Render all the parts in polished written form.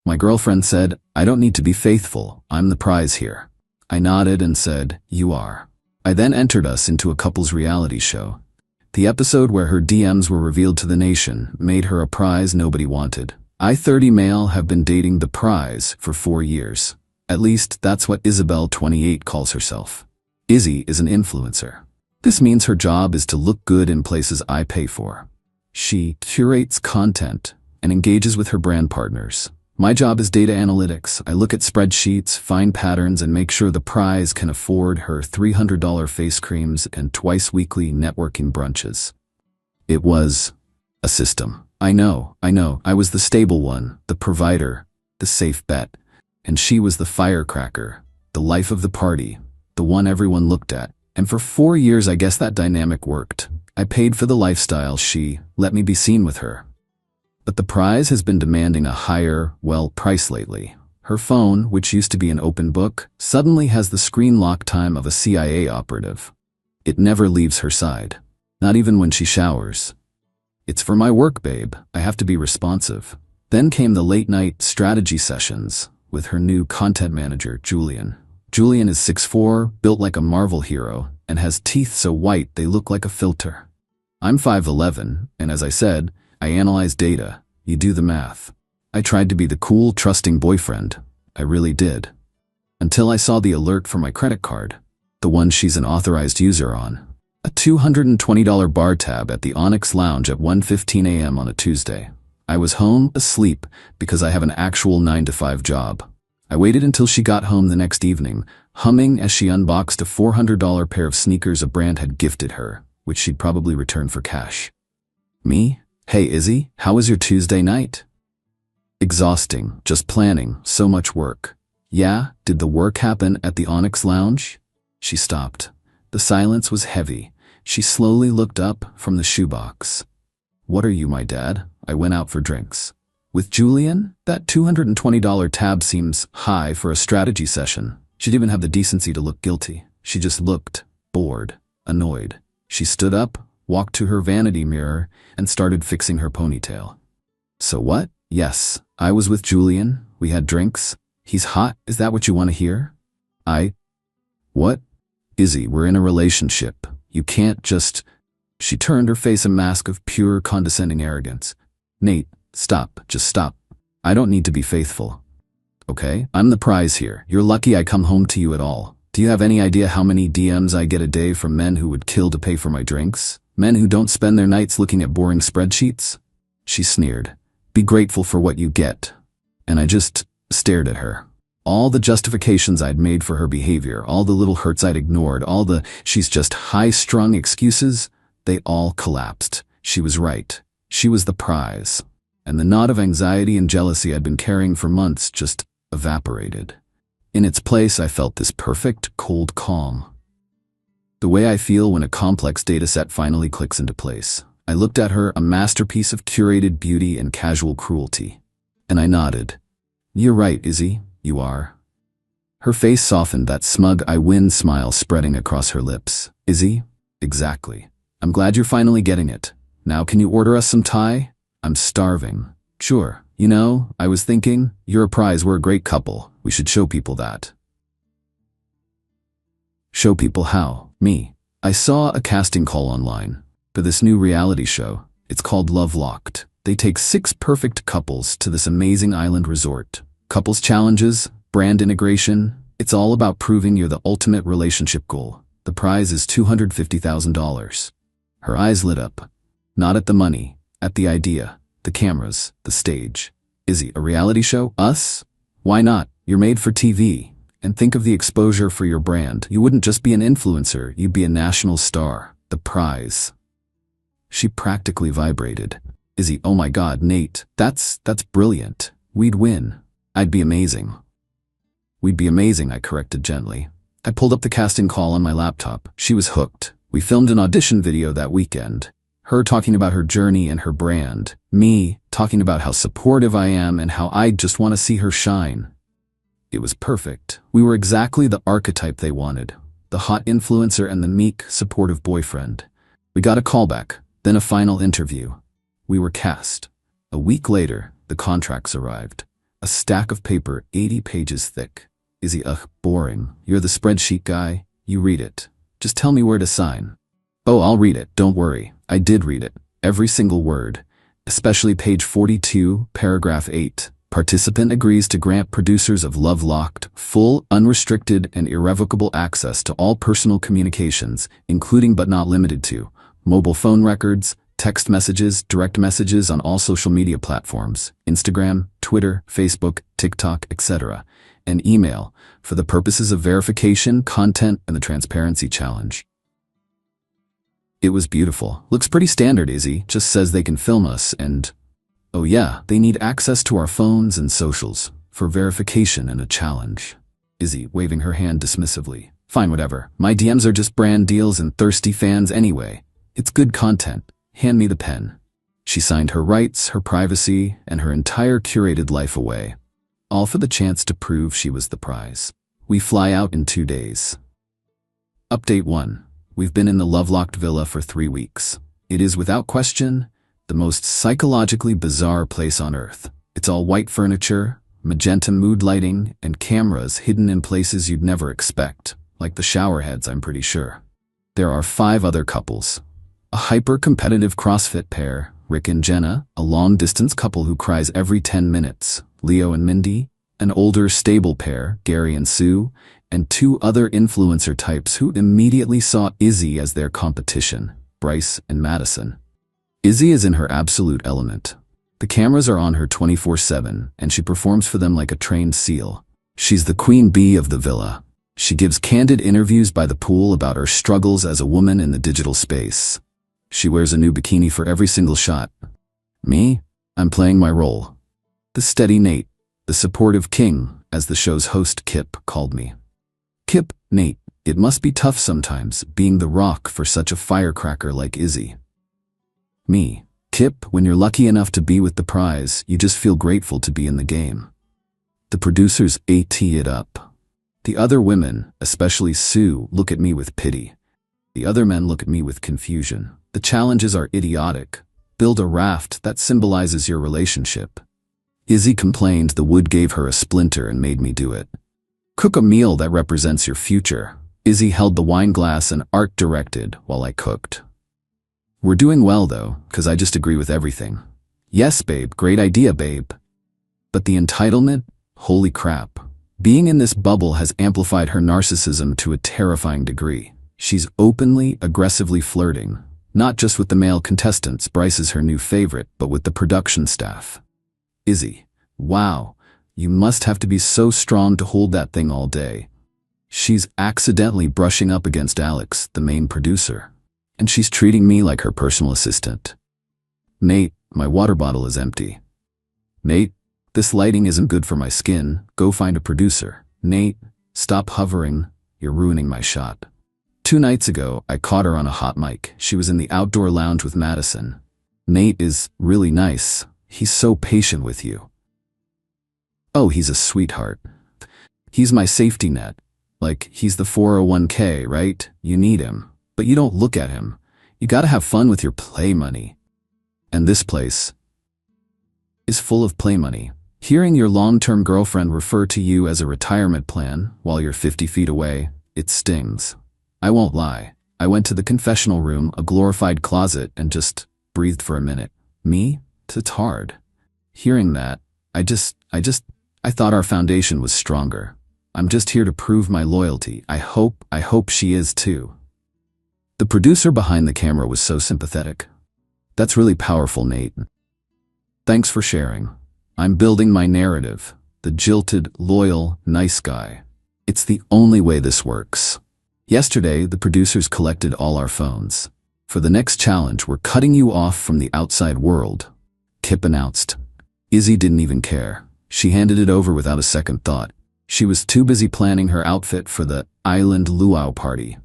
My girlfriend said, "I don't need to be faithful, I'm the prize here." I nodded and said, "You are." I then entered us into a couple's reality show. The episode where her DMs were revealed to the nation made her a prize nobody wanted. I, 30 male, have been dating the prize for 4 years. At least, that's what Isabel, 28, calls herself. Izzy is an influencer. This means her job is to look good in places I pay for. She curates content and engages with her brand partners. My job is data analytics. I look at spreadsheets, find patterns, and make sure the prize can afford her $300 face creams and twice weekly networking brunches. It was a system. I know. I was the stable one, the provider, the safe bet. And she was the firecracker, the life of the party, the one everyone looked at. And for 4 years, I guess that dynamic worked. I paid for the lifestyle. She let me be seen with her. But the prize has been demanding a higher, price lately. Her phone, which used to be an open book, suddenly has the screen lock time of a CIA operative. It never leaves her side. Not even when she showers. "It's for my work, babe. I have to be responsive." Then came the late-night strategy sessions with her new content manager, Julian. Julian is 6'4", built like a Marvel hero, and has teeth so white they look like a filter. I'm 5'11", and as I said, I analyze data. You do the math. I tried to be the cool, trusting boyfriend. I really did. Until I saw the alert for my credit card. The one she's an authorized user on. A $220 bar tab at the Onyx Lounge at 1:15 a.m. on a Tuesday. I was home, asleep, because I have an actual 9-to-5 job. I waited until she got home the next evening, humming as she unboxed a $400 pair of sneakers a brand had gifted her, which she'd probably return for cash. Me? "Hey Izzy, how was your Tuesday night?" "Exhausting, just planning, so much work." "Yeah, did the work happen at the Onyx Lounge?" She stopped. The silence was heavy. She slowly looked up from the shoebox. "What are you, my dad?" I went out for drinks. With Julian, that $220 tab seems high for a strategy session. She didn't even have the decency to look guilty. She just looked bored, annoyed. She stood up, walked to her vanity mirror, and started fixing her ponytail. "So what?" "Yes, I was with Julian. We had drinks. He's hot. Is that what you want to hear?" What? "Izzy, we're in a relationship. You can't just..." She turned her face a mask of pure condescending arrogance. "Nate, stop. Just stop. I don't need to be faithful. Okay? I'm the prize here. You're lucky I come home to you at all. Do you have any idea how many DMs I get a day from men who would kill to pay for my drinks? Men who don't spend their nights looking at boring spreadsheets?" She sneered. "Be grateful for what you get." And I just stared at her. All the justifications I'd made for her behavior, all the little hurts I'd ignored, all the "she's just high-strung" excuses, they all collapsed. She was right. She was the prize. And the knot of anxiety and jealousy I'd been carrying for months just evaporated. In its place, I felt this perfect, cold calm. The way I feel when a complex dataset finally clicks into place. I looked at her, a masterpiece of curated beauty and casual cruelty. And I nodded. "You're right, Izzy. You are." Her face softened, that smug "I win" smile spreading across her lips. "Izzy? Exactly. I'm glad you're finally getting it. Now can you order us some Thai? I'm starving." "Sure. You know, I was thinking, you're a prize, we're a great couple. We should show people that." Show people how? Me. I saw a casting call online for this new reality show. It's called Love Locked. They take 6 perfect couples to this amazing island resort. Couples challenges, brand integration. It's all about proving you're the ultimate relationship goal. The prize is $250,000. Her eyes lit up. Not at the money, at the idea, the cameras, the stage. "Izzy, a reality show? Us? Why not? You're made for TV. And think of the exposure for your brand. You wouldn't just be an influencer, you'd be a national star. The prize." She practically vibrated. "Izzy, oh my God, Nate, that's brilliant. We'd win. I'd be amazing." "We'd be amazing," I corrected gently. I pulled up the casting call on my laptop. She was hooked. We filmed an audition video that weekend. Her talking about her journey and her brand. Me talking about how supportive I am and how I just want to see her shine. It was perfect. We were exactly the archetype they wanted. The hot influencer and the meek, supportive boyfriend. We got a callback, then a final interview. We were cast. A week later, the contracts arrived. A stack of paper 80 pages thick. Izzy, ugh, boring. You're the spreadsheet guy. You read it. Just tell me where to sign. Oh, I'll read it, don't worry. I did read it. Every single word. Especially page 42, paragraph 8. Participant agrees to grant producers of Love Locked full, unrestricted, and irrevocable access to all personal communications, including but not limited to mobile phone records, text messages, direct messages on all social media platforms, Instagram, Twitter, Facebook, TikTok, etc., and email for the purposes of verification, content, and the transparency challenge. It was beautiful. Looks pretty standard, Izzy. Just says they can film us and... oh yeah, they need access to our phones and socials for verification and a challenge. Izzy, waving her hand dismissively. Fine, whatever. My DMs are just brand deals and thirsty fans anyway. It's good content. Hand me the pen. She signed her rights, her privacy, and her entire curated life away. All for the chance to prove she was the prize. We fly out in 2 days. Update 1. We've been in the Lovelocked Villa for 3 weeks. It is without question the most psychologically bizarre place on earth. It's all white furniture, magenta mood lighting, and cameras hidden in places you'd never expect, like the shower heads, I'm pretty sure. There are 5 other couples. A hyper-competitive CrossFit pair, Rick and Jenna, a long-distance couple who cries every 10 minutes, Leo and Mindy, an older, stable pair, Gary and Sue, and 2 other influencer types who immediately saw Izzy as their competition, Bryce and Madison. Izzy is in her absolute element. The cameras are on her 24/7, and she performs for them like a trained seal. She's the queen bee of the villa. She gives candid interviews by the pool about her struggles as a woman in the digital space. She wears a new bikini for every single shot. Me? I'm playing my role. The steady Nate, the supportive king, as the show's host Kip called me. Kip, Nate, it must be tough sometimes, being the rock for such a firecracker like Izzy. Me, Kip, when you're lucky enough to be with the prize, you just feel grateful to be in the game. The producers AT it up. The other women, especially Sue, look at me with pity. The other men look at me with confusion. The challenges are idiotic. Build a raft that symbolizes your relationship. Izzy complained the wood gave her a splinter and made me do it. Cook a meal that represents your future. Izzy held the wine glass and art directed while I cooked. We're doing well though, 'cause I just agree with everything. Yes, babe, great idea, babe. But the entitlement? Holy crap. Being in this bubble has amplified her narcissism to a terrifying degree. She's openly, aggressively flirting, not just with the male contestants, Bryce is her new favorite, but with the production staff. Izzy, wow, you must have to be so strong to hold that thing all day. She's accidentally brushing up against Alex, the main producer. And she's treating me like her personal assistant. Nate, my water bottle is empty. Nate, this lighting isn't good for my skin. Go find a producer. Nate, stop hovering. You're ruining my shot. 2 nights ago, I caught her on a hot mic. She was in the outdoor lounge with Madison. Nate is really nice. He's so patient with you. Oh, he's a sweetheart. He's my safety net. Like, he's the 401k, right? You need him. But you don't look at him. You gotta have fun with your play money. And this place is full of play money. Hearing your long-term girlfriend refer to you as a retirement plan while you're 50 feet away, it stings. I won't lie. I went to the confessional room, a glorified closet, and just breathed for a minute. Me? It's hard. Hearing that, I thought our foundation was stronger. I'm just here to prove my loyalty. I hope she is too. The producer behind the camera was so sympathetic. That's really powerful, Nate. Thanks for sharing. I'm building my narrative. The jilted, loyal, nice guy. It's the only way this works. Yesterday, the producers collected all our phones. For the next challenge, we're cutting you off from the outside world, Kip announced. Izzy didn't even care. She handed it over without a second thought. She was too busy planning her outfit for the island luau party.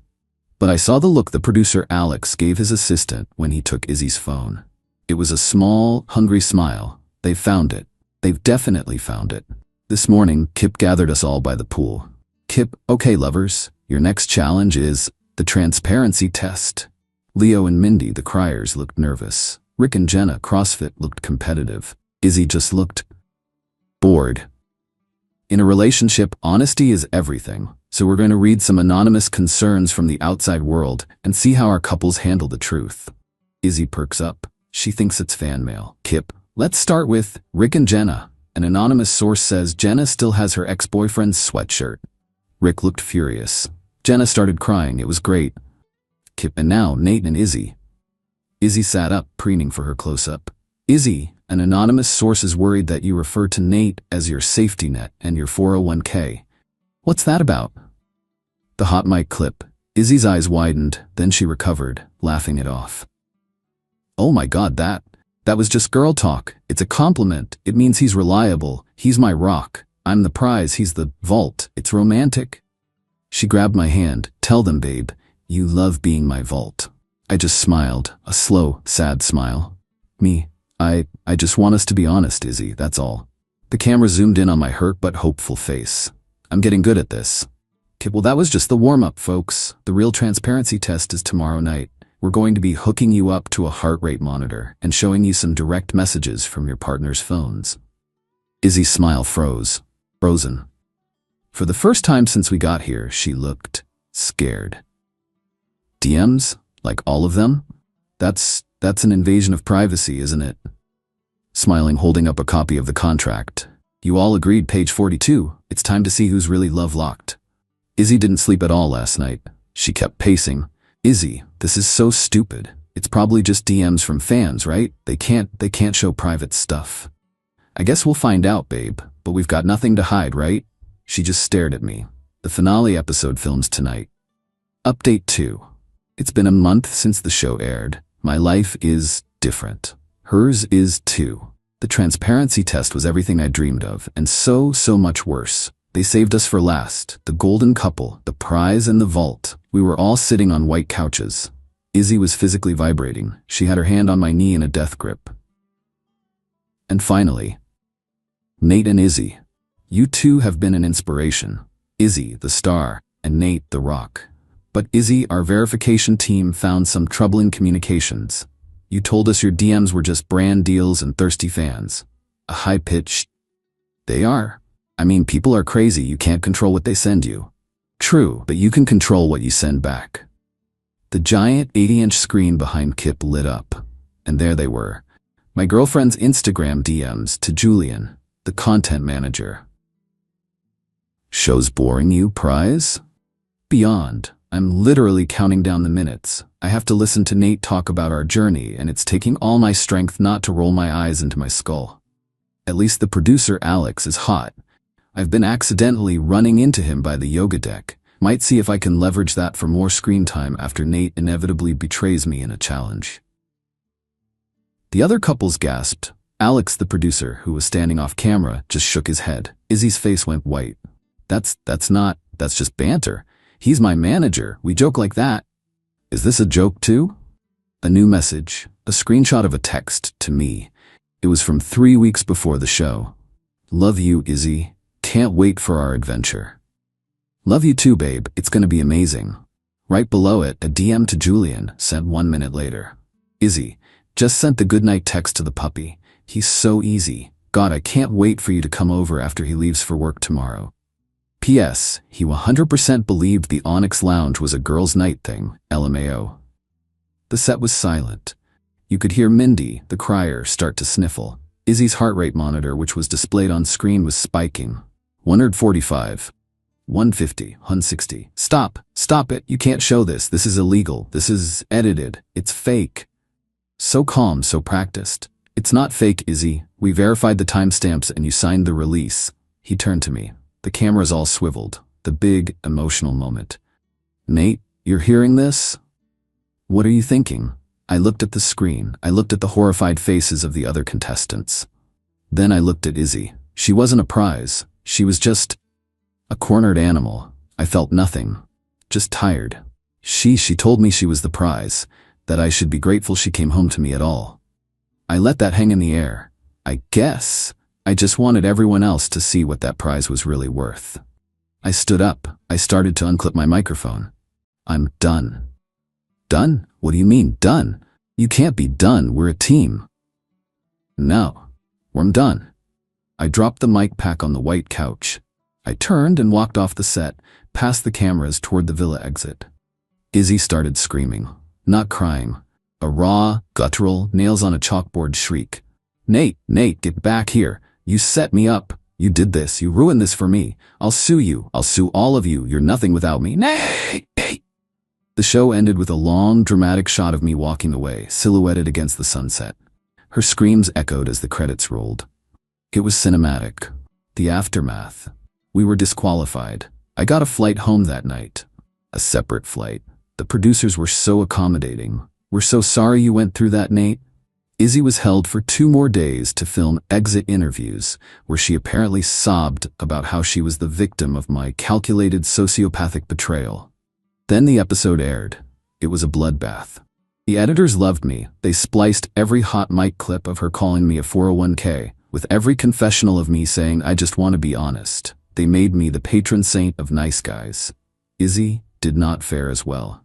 But I saw the look the producer Alex gave his assistant when he took Izzy's phone. It was a small, hungry smile. They've found it. They've definitely found it. This morning, Kip gathered us all by the pool. Kip, okay lovers, your next challenge is the transparency test. Leo and Mindy, the criers, looked nervous. Rick and Jenna, CrossFit, looked competitive. Izzy just looked Bored. In a relationship, honesty is everything, so we're going to read some anonymous concerns from the outside world and see how our couples handle the truth. Izzy perks up. She thinks it's fan mail. Kip. Let's start with Rick and Jenna. An anonymous source says Jenna still has her ex-boyfriend's sweatshirt. Rick looked furious. Jenna started crying. It was great. Kip. And now Nate and Izzy. Izzy sat up, preening for her close-up. Izzy, an anonymous source is worried that you refer to Nate as your safety net and your 401k. What's that about? The hot mic clip. Izzy's eyes widened, then she recovered, laughing it off. Oh my god, that was just girl talk. It's a compliment. It means he's reliable. He's my rock. I'm the prize. He's the vault. It's romantic. She grabbed my hand. Tell them, babe, you love being my vault. I just smiled, a slow, sad smile. I just want us to be honest, Izzy, that's all. The camera zoomed in on my hurt but hopeful face. I'm getting good at this. Kip. Well, that was just the warm-up, folks. The real transparency test is tomorrow night. We're going to be hooking you up to a heart rate monitor and showing you some direct messages from your partner's phones. Izzy's smile frozen. For the first time since we got here, she looked scared. DMs? Like all of them? That's an invasion of privacy, isn't it? Smiling, holding up a copy of the contract. You all agreed, page 42. It's time to see who's really love-locked. Izzy didn't sleep at all last night. She kept pacing. Izzy, this is so stupid. It's probably just DMs from fans, right? They can't show private stuff. I guess we'll find out, babe, but we've got nothing to hide, right? She just stared at me. The finale episode films tonight. Update 2. It's been a month since the show aired. My life is different. Hers is too. The transparency test was everything I dreamed of, and so much worse. They saved us for last. The golden couple, the prize, and the vault. We were all sitting on white couches. Izzy was physically vibrating. She had her hand on my knee in a death grip. And finally, Nate and Izzy. You two have been an inspiration. Izzy, the star, and Nate, the rock. But Izzy, our verification team found some troubling communications. You told us your DMs were just brand deals and thirsty fans. A high-pitched... They are. I mean, people are crazy. You can't control what they send you. True, but you can control what you send back. The giant 80-inch screen behind Kip lit up, and there they were. My girlfriend's Instagram DMs to Julian, the content manager. Show's boring you, prize? Beyond. I'm literally counting down the minutes. I have to listen to Nate talk about our journey, and it's taking all my strength not to roll my eyes into my skull. At least the producer, Alex, is hot. I've been accidentally running into him by the yoga deck. Might see if I can leverage that for more screen time after Nate inevitably betrays me in a challenge. The other couples gasped. Alex, the producer, who was standing off camera, just shook his head. Izzy's face went white. That's just banter. He's my manager. We joke like that. Is this a joke too? A new message, a screenshot of a text to me. It was from 3 weeks before the show. Love you, Izzy. Can't wait for our adventure. Love you too, babe. It's gonna be amazing. Right below it, a DM to Julian, sent 1 minute later. Izzy, just sent the goodnight text to the puppy. He's so easy. God, I can't wait for you to come over after he leaves for work tomorrow. P.S. He 100% believed the Onyx Lounge was a girls' night thing, LMAO. The set was silent. You could hear Mindy, the crier, start to sniffle. Izzy's heart rate monitor, which was displayed on screen, was spiking. 145. 150. 160. Stop it. You can't show this. This is illegal. This is edited. It's fake. So calm, so practiced. It's not fake, Izzy. We verified the timestamps and you signed the release. He turned to me. The camera's all swiveled. The big, emotional moment. Nate, you're hearing this? What are you thinking? I looked at the screen. I looked at the horrified faces of the other contestants. Then I looked at Izzy. She wasn't a prize. She was just a cornered animal. I felt nothing. Just tired. She told me she was the prize, that I should be grateful she came home to me at all. I let that hang in the air. I guess I just wanted everyone else to see what that prize was really worth. I stood up. I started to unclip my microphone. I'm done. Done? What do you mean, done? You can't be done. We're a team. No, I'm done. I dropped the mic pack on the white couch. I turned and walked off the set, past the cameras toward the villa exit. Izzy started screaming, not crying. A raw, guttural, nails on a chalkboard shriek. Nate, get back here. You set me up. You did this. You ruined this for me. I'll sue you. I'll sue all of you. You're nothing without me. Nate! The show ended with a long, dramatic shot of me walking away, silhouetted against the sunset. Her screams echoed as the credits rolled. It was cinematic. The aftermath. We were disqualified. I got a flight home that night. A separate flight. The producers were so accommodating. We're so sorry you went through that, Nate. Izzy was held for 2 more days to film exit interviews, where she apparently sobbed about how she was the victim of my calculated sociopathic betrayal. Then the episode aired. It was a bloodbath. The editors loved me. They spliced every hot mic clip of her calling me a 401k, with every confessional of me saying I just want to be honest. They made me the patron saint of nice guys. Izzy did not fare as well.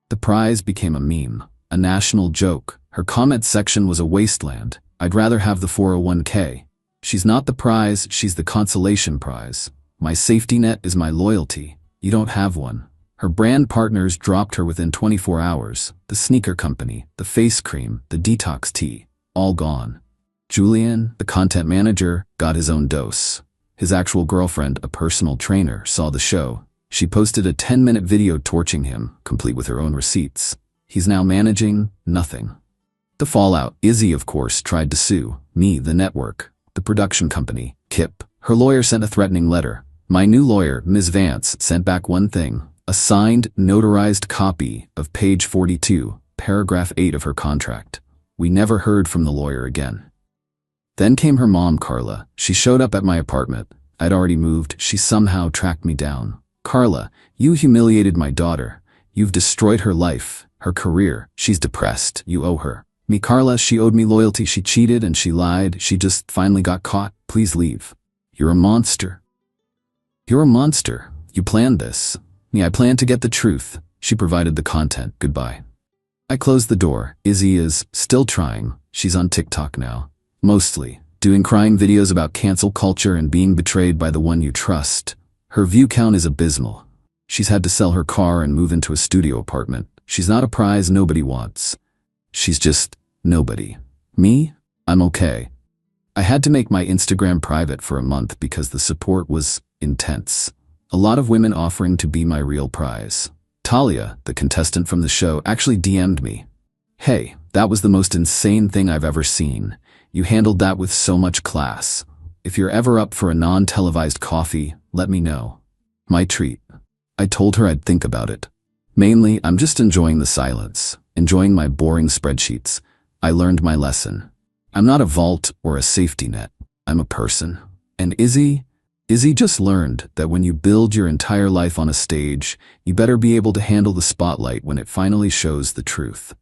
The prize became a meme, a national joke. Her comment section was a wasteland. I'd rather have the 401k. She's not the prize, she's the consolation prize. My safety net is my loyalty. You don't have one. Her brand partners dropped her within 24 hours. The sneaker company, the face cream, the detox tea, all gone. Julian, the content manager, got his own dose. His actual girlfriend, a personal trainer, saw the show. She posted a 10-minute video torching him, complete with her own receipts. He's now managing nothing. The fallout. Izzy, of course, tried to sue me, the network, the production company, Kip. Her lawyer sent a threatening letter. My new lawyer, Ms. Vance, sent back one thing. A signed, notarized copy of page 42, paragraph 8 of her contract. We never heard from the lawyer again. Then came her mom, Carla. She showed up at my apartment. I'd already moved. She somehow tracked me down. Carla, you humiliated my daughter. You've destroyed her life, her career. She's depressed. You owe her. Me, Carla, she owed me loyalty. She cheated and she lied. She just finally got caught. Please leave. You're a monster. You're a monster. You planned this. Me, I planned to get the truth. She provided the content. Goodbye. I closed the door. Izzy is still trying. She's on TikTok now. Mostly. Doing crying videos about cancel culture and being betrayed by the one you trust. Her view count is abysmal. She's had to sell her car and move into a studio apartment. She's not a prize nobody wants. She's just nobody. Me? I'm okay. I had to make my Instagram private for a month because the support was intense. A lot of women offering to be my real prize. Talia, the contestant from the show, actually DM'd me. Hey, that was the most insane thing I've ever seen. You handled that with so much class. If you're ever up for a non-televised coffee, let me know. My treat. I told her I'd think about it. Mainly, I'm just enjoying the silence, enjoying my boring spreadsheets. I learned my lesson. I'm not a vault or a safety net. I'm a person. And Izzy just learned that when you build your entire life on a stage, you better be able to handle the spotlight when it finally shows the truth.